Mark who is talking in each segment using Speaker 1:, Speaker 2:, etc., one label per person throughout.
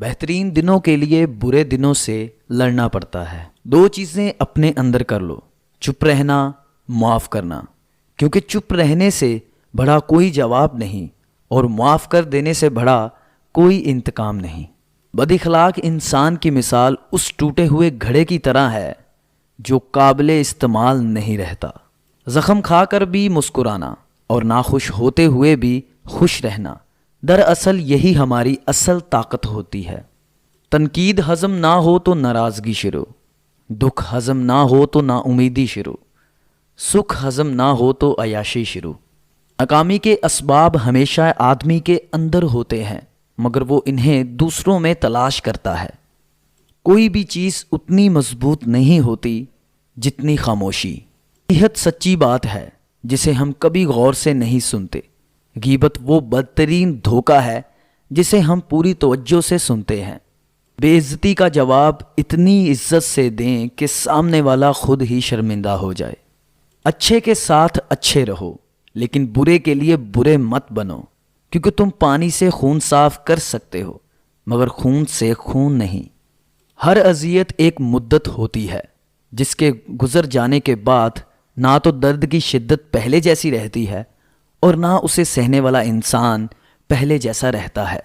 Speaker 1: بہترین دنوں کے لیے برے دنوں سے لڑنا پڑتا ہے۔ دو چیزیں اپنے اندر کر لو، چپ رہنا، معاف کرنا، کیونکہ چپ رہنے سے بڑا کوئی جواب نہیں اور معاف کر دینے سے بڑا کوئی انتقام نہیں۔ بد اخلاق انسان کی مثال اس ٹوٹے ہوئے گھڑے کی طرح ہے جو قابل استعمال نہیں رہتا۔ زخم کھا کر بھی مسکرانا اور ناخوش ہوتے ہوئے بھی خوش رہنا، دراصل یہی ہماری اصل طاقت ہوتی ہے۔ تنقید ہضم نہ ہو تو ناراضگی شروع، دکھ ہضم نہ ہو تو نا امیدی شروع، سکھ ہضم نہ ہو تو عیاشی شروع۔ ناکامی کے اسباب ہمیشہ آدمی کے اندر ہوتے ہیں، مگر وہ انہیں دوسروں میں تلاش کرتا ہے۔ کوئی بھی چیز اتنی مضبوط نہیں ہوتی جتنی خاموشی۔ نہایت سچی بات ہے جسے ہم کبھی غور سے نہیں سنتے۔ غیبت وہ بدترین دھوکہ ہے جسے ہم پوری توجہ سے سنتے ہیں۔ بے عزتی کا جواب اتنی عزت سے دیں کہ سامنے والا خود ہی شرمندہ ہو جائے۔ اچھے کے ساتھ اچھے رہو، لیکن برے کے لیے برے مت بنو، کیونکہ تم پانی سے خون صاف کر سکتے ہو مگر خون سے خون نہیں۔ ہر اذیت ایک مدت ہوتی ہے جس کے گزر جانے کے بعد نہ تو درد کی شدت پہلے جیسی رہتی ہے اور نہ اسے سہنے والا انسان پہلے جیسا رہتا ہے۔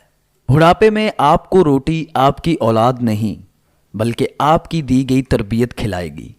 Speaker 1: بڑھاپے میں آپ کو روٹی آپ کی اولاد نہیں بلکہ آپ کی دی گئی تربیت کھلائے گی۔